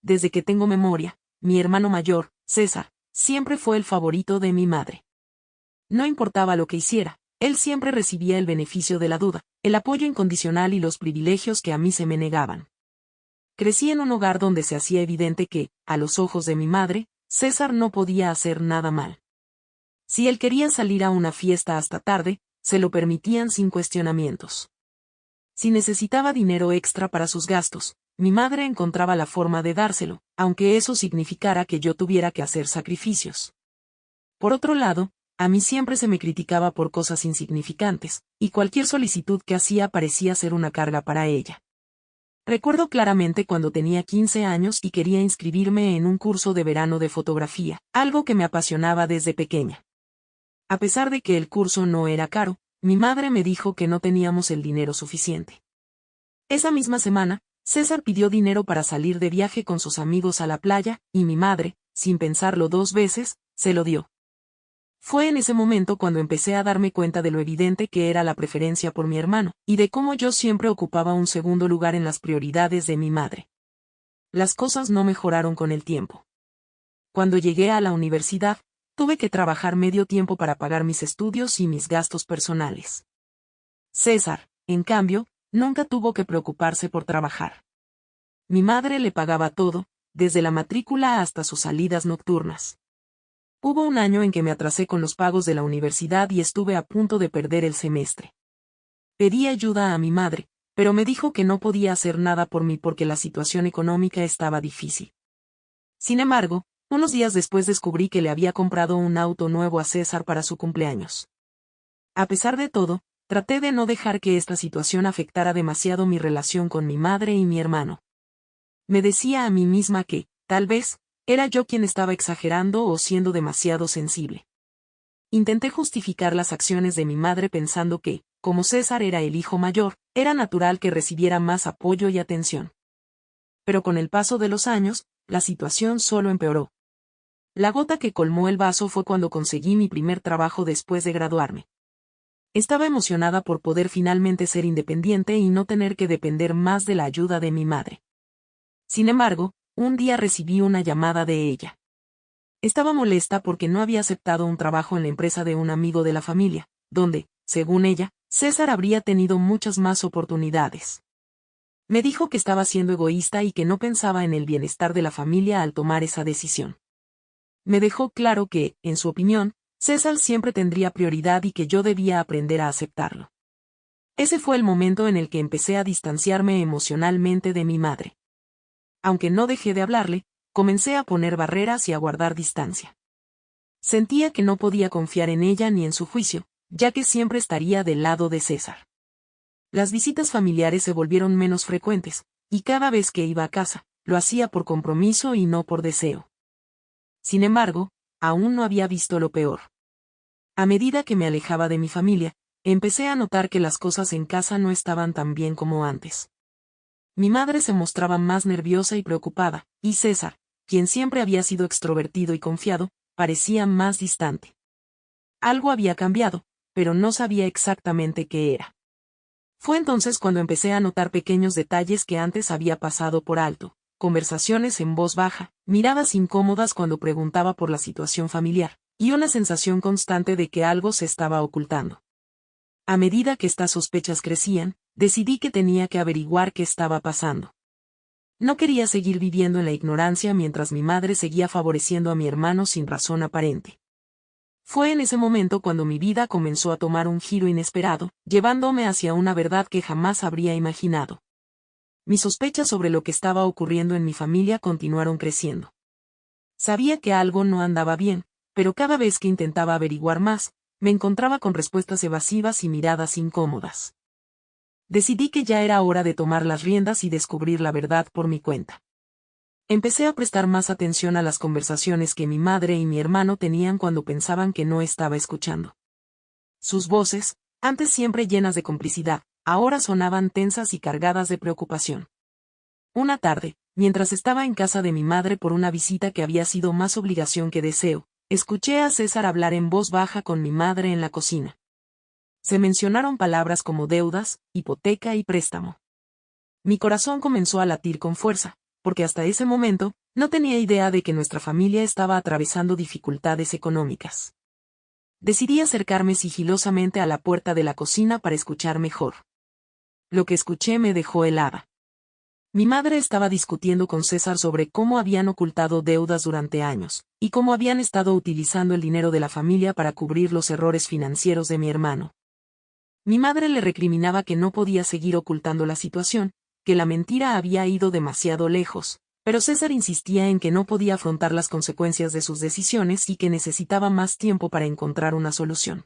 desde que tengo memoria, mi hermano mayor, César, siempre fue el favorito de mi madre. No importaba lo que hiciera, él siempre recibía el beneficio de la duda, el apoyo incondicional y los privilegios que a mí se me negaban. Crecí en un hogar donde se hacía evidente que, a los ojos de mi madre, César no podía hacer nada mal. Si él quería salir a una fiesta hasta tarde, se lo permitían sin cuestionamientos. Si necesitaba dinero extra para sus gastos, mi madre encontraba la forma de dárselo, aunque eso significara que yo tuviera que hacer sacrificios. Por otro lado, a mí siempre se me criticaba por cosas insignificantes, y cualquier solicitud que hacía parecía ser una carga para ella. Recuerdo claramente cuando tenía 15 años y quería inscribirme en un curso de verano de fotografía, algo que me apasionaba desde pequeña. A pesar de que el curso no era caro, mi madre me dijo que no teníamos el dinero suficiente. Esa misma semana, César pidió dinero para salir de viaje con sus amigos a la playa, y mi madre, sin pensarlo 2 veces, se lo dio. Fue en ese momento cuando empecé a darme cuenta de lo evidente que era la preferencia por mi hermano, y de cómo yo siempre ocupaba un segundo lugar en las prioridades de mi madre. Las cosas no mejoraron con el tiempo. Cuando llegué a la universidad, tuve que trabajar medio tiempo para pagar mis estudios y mis gastos personales. César, en cambio, nunca tuvo que preocuparse por trabajar. Mi madre le pagaba todo, desde la matrícula hasta sus salidas nocturnas. Hubo un año en que me atrasé con los pagos de la universidad y estuve a punto de perder el semestre. Pedí ayuda a mi madre, pero me dijo que no podía hacer nada por mí porque la situación económica estaba difícil. Sin embargo, unos días después descubrí que le había comprado un auto nuevo a César para su cumpleaños. A pesar de todo, traté de no dejar que esta situación afectara demasiado mi relación con mi madre y mi hermano. Me decía a mí misma que, tal vez, era yo quien estaba exagerando o siendo demasiado sensible. Intenté justificar las acciones de mi madre pensando que, como César era el hijo mayor, era natural que recibiera más apoyo y atención. Pero con el paso de los años, la situación solo empeoró. La gota que colmó el vaso fue cuando conseguí mi primer trabajo después de graduarme. Estaba emocionada por poder finalmente ser independiente y no tener que depender más de la ayuda de mi madre. Sin embargo, un día recibí una llamada de ella. Estaba molesta porque no había aceptado un trabajo en la empresa de un amigo de la familia, donde, según ella, César habría tenido muchas más oportunidades. Me dijo que estaba siendo egoísta y que no pensaba en el bienestar de la familia al tomar esa decisión. Me dejó claro que, en su opinión, César siempre tendría prioridad y que yo debía aprender a aceptarlo. Ese fue el momento en el que empecé a distanciarme emocionalmente de mi madre. Aunque no dejé de hablarle, comencé a poner barreras y a guardar distancia. Sentía que no podía confiar en ella ni en su juicio, ya que siempre estaría del lado de César. Las visitas familiares se volvieron menos frecuentes, y cada vez que iba a casa, lo hacía por compromiso y no por deseo. Sin embargo, aún no había visto lo peor. A medida que me alejaba de mi familia, empecé a notar que las cosas en casa no estaban tan bien como antes. Mi madre se mostraba más nerviosa y preocupada, y César, quien siempre había sido extrovertido y confiado, parecía más distante. Algo había cambiado, pero no sabía exactamente qué era. Fue entonces cuando empecé a notar pequeños detalles que antes había pasado por alto, conversaciones en voz baja, miradas incómodas cuando preguntaba por la situación familiar, y una sensación constante de que algo se estaba ocultando. A medida que estas sospechas crecían, decidí que tenía que averiguar qué estaba pasando. No quería seguir viviendo en la ignorancia mientras mi madre seguía favoreciendo a mi hermano sin razón aparente. Fue en ese momento cuando mi vida comenzó a tomar un giro inesperado, llevándome hacia una verdad que jamás habría imaginado. Mis sospechas sobre lo que estaba ocurriendo en mi familia continuaron creciendo. Sabía que algo no andaba bien, pero cada vez que intentaba averiguar más, me encontraba con respuestas evasivas y miradas incómodas. Decidí que ya era hora de tomar las riendas y descubrir la verdad por mi cuenta. Empecé a prestar más atención a las conversaciones que mi madre y mi hermano tenían cuando pensaban que no estaba escuchando. Sus voces, antes siempre llenas de complicidad, ahora sonaban tensas y cargadas de preocupación. Una tarde, mientras estaba en casa de mi madre por una visita que había sido más obligación que deseo, escuché a César hablar en voz baja con mi madre en la cocina. Se mencionaron palabras como deudas, hipoteca y préstamo. Mi corazón comenzó a latir con fuerza, porque hasta ese momento, no tenía idea de que nuestra familia estaba atravesando dificultades económicas. Decidí acercarme sigilosamente a la puerta de la cocina para escuchar mejor. Lo que escuché me dejó helada. Mi madre estaba discutiendo con César sobre cómo habían ocultado deudas durante años, y cómo habían estado utilizando el dinero de la familia para cubrir los errores financieros de mi hermano. Mi madre le recriminaba que no podía seguir ocultando la situación, que la mentira había ido demasiado lejos, pero César insistía en que no podía afrontar las consecuencias de sus decisiones y que necesitaba más tiempo para encontrar una solución.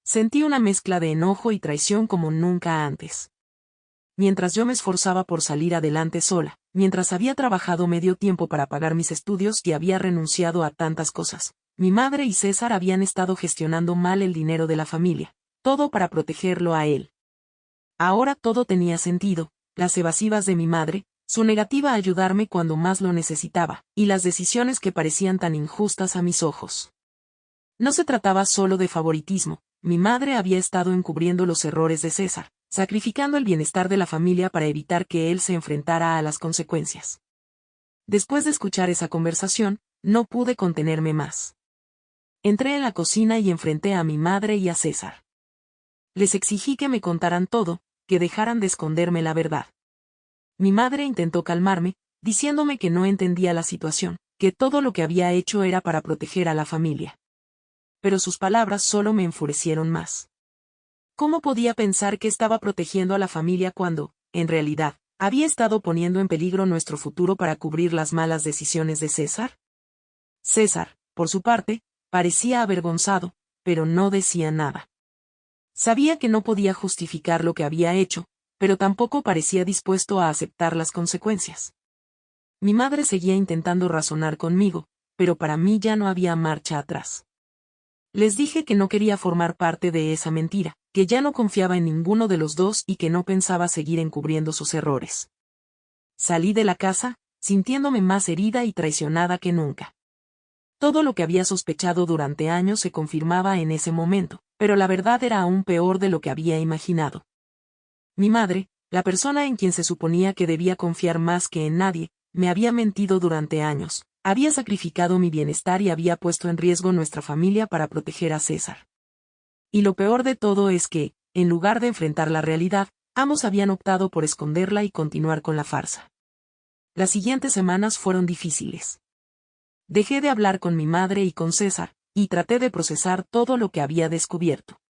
Sentí una mezcla de enojo y traición como nunca antes. Mientras yo me esforzaba por salir adelante sola, mientras había trabajado medio tiempo para pagar mis estudios y había renunciado a tantas cosas, mi madre y César habían estado gestionando mal el dinero de la familia, todo para protegerlo a él. Ahora todo tenía sentido, las evasivas de mi madre, su negativa a ayudarme cuando más lo necesitaba, y las decisiones que parecían tan injustas a mis ojos. No se trataba solo de favoritismo, mi madre había estado encubriendo los errores de César, sacrificando el bienestar de la familia para evitar que él se enfrentara a las consecuencias. Después de escuchar esa conversación, no pude contenerme más. Entré en la cocina y enfrenté a mi madre y a César. Les exigí que me contaran todo, que dejaran de esconderme la verdad. Mi madre intentó calmarme, diciéndome que no entendía la situación, que todo lo que había hecho era para proteger a la familia. Pero sus palabras solo me enfurecieron más. ¿Cómo podía pensar que estaba protegiendo a la familia cuando, en realidad, había estado poniendo en peligro nuestro futuro para cubrir las malas decisiones de César? César, por su parte, parecía avergonzado, pero no decía nada. Sabía que no podía justificar lo que había hecho, pero tampoco parecía dispuesto a aceptar las consecuencias. Mi madre seguía intentando razonar conmigo, pero para mí ya no había marcha atrás. Les dije que no quería formar parte de esa mentira, que ya no confiaba en ninguno de los dos y que no pensaba seguir encubriendo sus errores. Salí de la casa, sintiéndome más herida y traicionada que nunca. Todo lo que había sospechado durante años se confirmaba en ese momento, pero la verdad era aún peor de lo que había imaginado. Mi madre, la persona en quien se suponía que debía confiar más que en nadie, me había mentido durante años, había sacrificado mi bienestar y había puesto en riesgo nuestra familia para proteger a César. Y lo peor de todo es que, en lugar de enfrentar la realidad, ambos habían optado por esconderla y continuar con la farsa. Las siguientes semanas fueron difíciles. Dejé de hablar con mi madre y con César, y traté de procesar todo lo que había descubierto.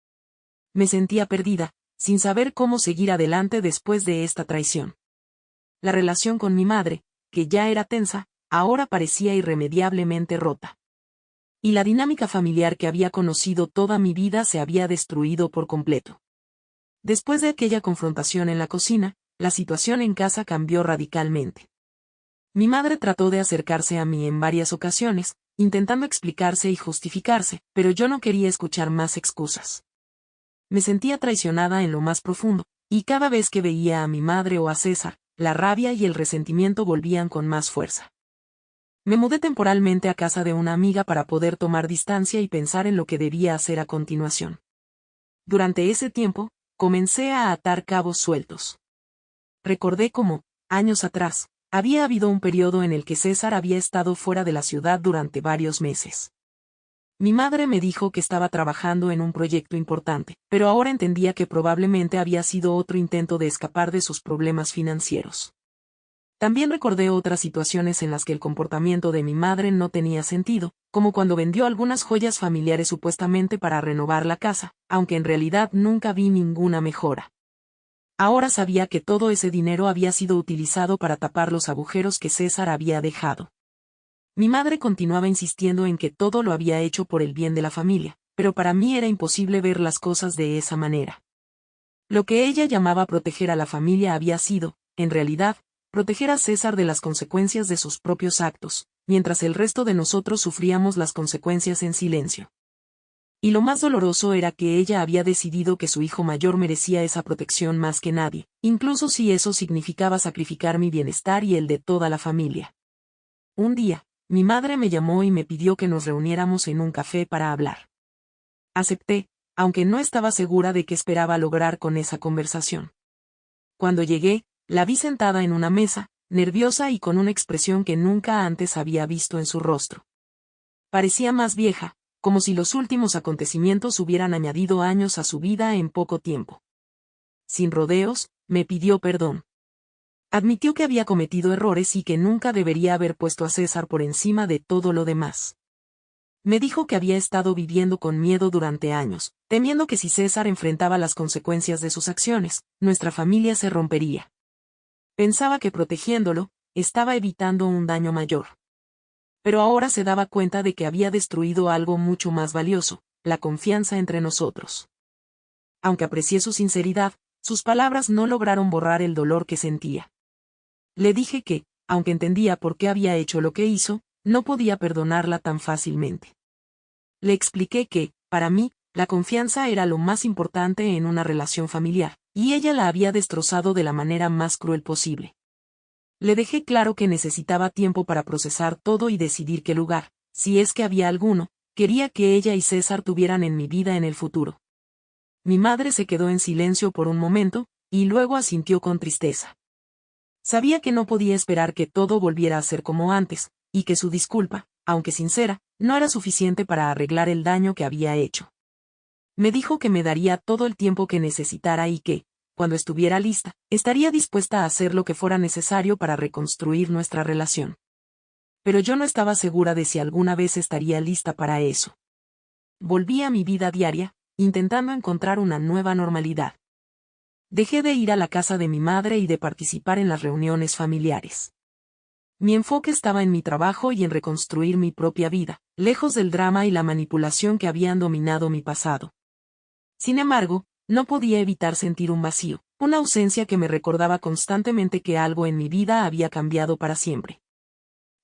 Me sentía perdida, sin saber cómo seguir adelante después de esta traición. La relación con mi madre, que ya era tensa, ahora parecía irremediablemente rota. Y la dinámica familiar que había conocido toda mi vida se había destruido por completo. Después de aquella confrontación en la cocina, la situación en casa cambió radicalmente. Mi madre trató de acercarse a mí en varias ocasiones, intentando explicarse y justificarse, pero yo no quería escuchar más excusas. Me sentía traicionada en lo más profundo, y cada vez que veía a mi madre o a César, la rabia y el resentimiento volvían con más fuerza. Me mudé temporalmente a casa de una amiga para poder tomar distancia y pensar en lo que debía hacer a continuación. Durante ese tiempo, comencé a atar cabos sueltos. Recordé cómo, años atrás, había habido un periodo en el que César había estado fuera de la ciudad durante varios meses. Mi madre me dijo que estaba trabajando en un proyecto importante, pero ahora entendía que probablemente había sido otro intento de escapar de sus problemas financieros. También recordé otras situaciones en las que el comportamiento de mi madre no tenía sentido, como cuando vendió algunas joyas familiares supuestamente para renovar la casa, aunque en realidad nunca vi ninguna mejora. Ahora sabía que todo ese dinero había sido utilizado para tapar los agujeros que César había dejado. Mi madre continuaba insistiendo en que todo lo había hecho por el bien de la familia, pero para mí era imposible ver las cosas de esa manera. Lo que ella llamaba proteger a la familia había sido, en realidad, proteger a César de las consecuencias de sus propios actos, mientras el resto de nosotros sufríamos las consecuencias en silencio. Y lo más doloroso era que ella había decidido que su hijo mayor merecía esa protección más que nadie, incluso si eso significaba sacrificar mi bienestar y el de toda la familia. Un día, mi madre me llamó y me pidió que nos reuniéramos en un café para hablar. Acepté, aunque no estaba segura de qué esperaba lograr con esa conversación. Cuando llegué, la vi sentada en una mesa, nerviosa y con una expresión que nunca antes había visto en su rostro. Parecía más vieja, como si los últimos acontecimientos hubieran añadido años a su vida en poco tiempo. Sin rodeos, me pidió perdón. Admitió que había cometido errores y que nunca debería haber puesto a César por encima de todo lo demás. Me dijo que había estado viviendo con miedo durante años, temiendo que si César enfrentaba las consecuencias de sus acciones, nuestra familia se rompería. Pensaba que protegiéndolo, estaba evitando un daño mayor. Pero ahora se daba cuenta de que había destruido algo mucho más valioso, la confianza entre nosotros. Aunque aprecié su sinceridad, sus palabras no lograron borrar el dolor que sentía. Le dije que, aunque entendía por qué había hecho lo que hizo, no podía perdonarla tan fácilmente. Le expliqué que, para mí, la confianza era lo más importante en una relación familiar, y ella la había destrozado de la manera más cruel posible. Le dejé claro que necesitaba tiempo para procesar todo y decidir qué lugar, si es que había alguno, quería que ella y César tuvieran en mi vida en el futuro. Mi madre se quedó en silencio por un momento, y luego asintió con tristeza. Sabía que no podía esperar que todo volviera a ser como antes, y que su disculpa, aunque sincera, no era suficiente para arreglar el daño que había hecho. Me dijo que me daría todo el tiempo que necesitara y que, cuando estuviera lista, estaría dispuesta a hacer lo que fuera necesario para reconstruir nuestra relación. Pero yo no estaba segura de si alguna vez estaría lista para eso. Volví a mi vida diaria, intentando encontrar una nueva normalidad. Dejé de ir a la casa de mi madre y de participar en las reuniones familiares. Mi enfoque estaba en mi trabajo y en reconstruir mi propia vida, lejos del drama y la manipulación que habían dominado mi pasado. Sin embargo, no podía evitar sentir un vacío, una ausencia que me recordaba constantemente que algo en mi vida había cambiado para siempre.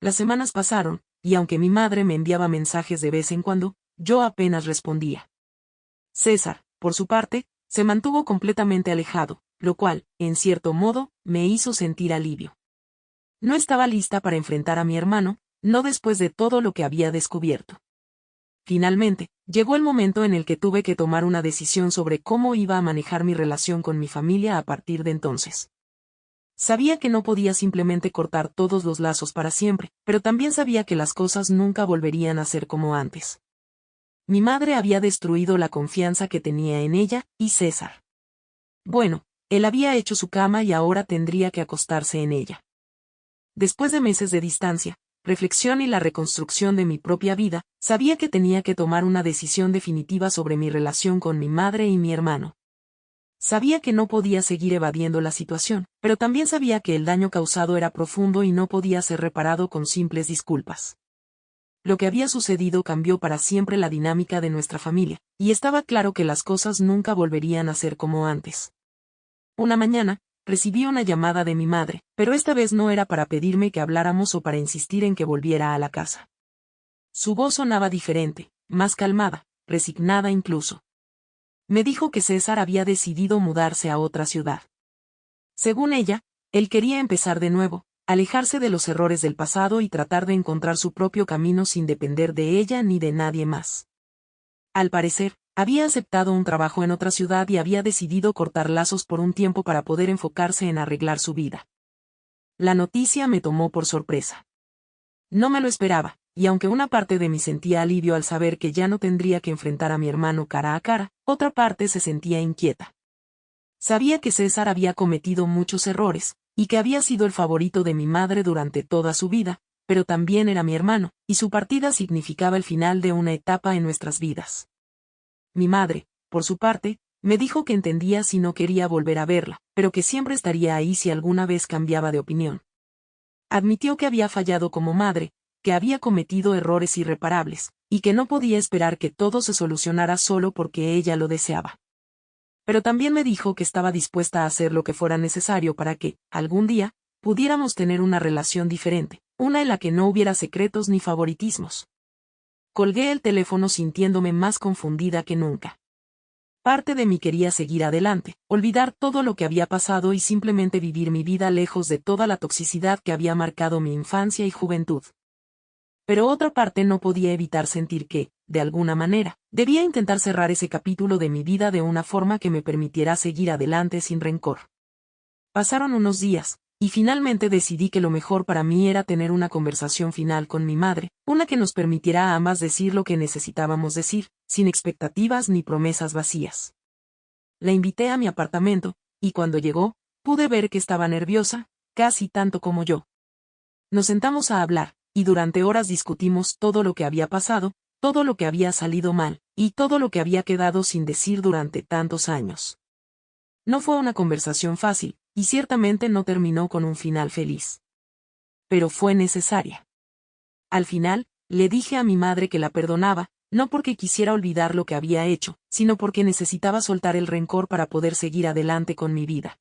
Las semanas pasaron, y aunque mi madre me enviaba mensajes de vez en cuando, yo apenas respondía. César, por su parte, se mantuvo completamente alejado, lo cual, en cierto modo, me hizo sentir alivio. No estaba lista para enfrentar a mi hermano, no después de todo lo que había descubierto. Finalmente, llegó el momento en el que tuve que tomar una decisión sobre cómo iba a manejar mi relación con mi familia a partir de entonces. Sabía que no podía simplemente cortar todos los lazos para siempre, pero también sabía que las cosas nunca volverían a ser como antes. Mi madre había destruido la confianza que tenía en ella y César. Bueno, él había hecho su cama y ahora tendría que acostarse en ella. Después de meses de distancia, reflexión y la reconstrucción de mi propia vida, sabía que tenía que tomar una decisión definitiva sobre mi relación con mi madre y mi hermano. Sabía que no podía seguir evadiendo la situación, pero también sabía que el daño causado era profundo y no podía ser reparado con simples disculpas. Lo que había sucedido cambió para siempre la dinámica de nuestra familia, y estaba claro que las cosas nunca volverían a ser como antes. Una mañana, recibí una llamada de mi madre, pero esta vez no era para pedirme que habláramos o para insistir en que volviera a la casa. Su voz sonaba diferente, más calmada, resignada incluso. Me dijo que César había decidido mudarse a otra ciudad. Según ella, él quería empezar de nuevo, alejarse de los errores del pasado y tratar de encontrar su propio camino sin depender de ella ni de nadie más. Al parecer, había aceptado un trabajo en otra ciudad y había decidido cortar lazos por un tiempo para poder enfocarse en arreglar su vida. La noticia me tomó por sorpresa. No me lo esperaba, y aunque una parte de mí sentía alivio al saber que ya no tendría que enfrentar a mi hermano cara a cara, otra parte se sentía inquieta. Sabía que César había cometido muchos errores, y que había sido el favorito de mi madre durante toda su vida, pero también era mi hermano, y su partida significaba el final de una etapa en nuestras vidas. Mi madre, por su parte, me dijo que entendía si no quería volver a verla, pero que siempre estaría ahí si alguna vez cambiaba de opinión. Admitió que había fallado como madre, que había cometido errores irreparables, y que no podía esperar que todo se solucionara solo porque ella lo deseaba. Pero también me dijo que estaba dispuesta a hacer lo que fuera necesario para que, algún día, pudiéramos tener una relación diferente, una en la que no hubiera secretos ni favoritismos. Colgué el teléfono sintiéndome más confundida que nunca. Parte de mí quería seguir adelante, olvidar todo lo que había pasado y simplemente vivir mi vida lejos de toda la toxicidad que había marcado mi infancia y juventud. Pero otra parte no podía evitar sentir que, de alguna manera, debía intentar cerrar ese capítulo de mi vida de una forma que me permitiera seguir adelante sin rencor. Pasaron unos días, y finalmente decidí que lo mejor para mí era tener una conversación final con mi madre, una que nos permitiera a ambas decir lo que necesitábamos decir, sin expectativas ni promesas vacías. La invité a mi apartamento, y cuando llegó, pude ver que estaba nerviosa, casi tanto como yo. Nos sentamos a hablar, y durante horas discutimos todo lo que había pasado, todo lo que había salido mal, y todo lo que había quedado sin decir durante tantos años. No fue una conversación fácil, y ciertamente no terminó con un final feliz. Pero fue necesaria. Al final, le dije a mi madre que la perdonaba, no porque quisiera olvidar lo que había hecho, sino porque necesitaba soltar el rencor para poder seguir adelante con mi vida.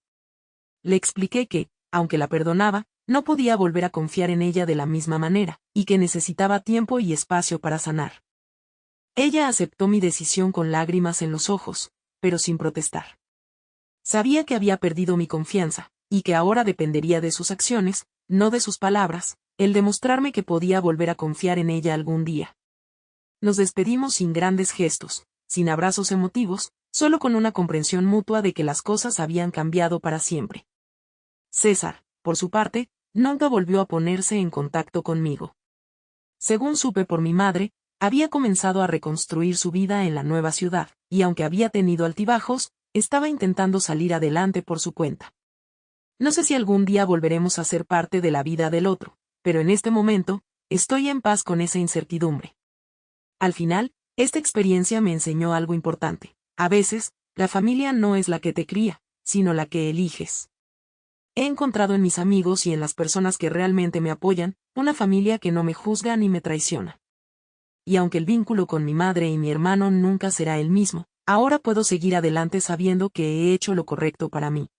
Le expliqué que, aunque la perdonaba, no podía volver a confiar en ella de la misma manera, y que necesitaba tiempo y espacio para sanar. Ella aceptó mi decisión con lágrimas en los ojos, pero sin protestar. Sabía que había perdido mi confianza, y que ahora dependería de sus acciones, no de sus palabras, el demostrarme que podía volver a confiar en ella algún día. Nos despedimos sin grandes gestos, sin abrazos emotivos, solo con una comprensión mutua de que las cosas habían cambiado para siempre. César, por su parte, nunca volvió a ponerse en contacto conmigo. Según supe por mi madre, había comenzado a reconstruir su vida en la nueva ciudad, y aunque había tenido altibajos, estaba intentando salir adelante por su cuenta. No sé si algún día volveremos a ser parte de la vida del otro, pero en este momento, estoy en paz con esa incertidumbre. Al final, esta experiencia me enseñó algo importante. A veces, la familia no es la que te cría, sino la que eliges. He encontrado en mis amigos y en las personas que realmente me apoyan, una familia que no me juzga ni me traiciona. Y aunque el vínculo con mi madre y mi hermano nunca será el mismo, ahora puedo seguir adelante sabiendo que he hecho lo correcto para mí.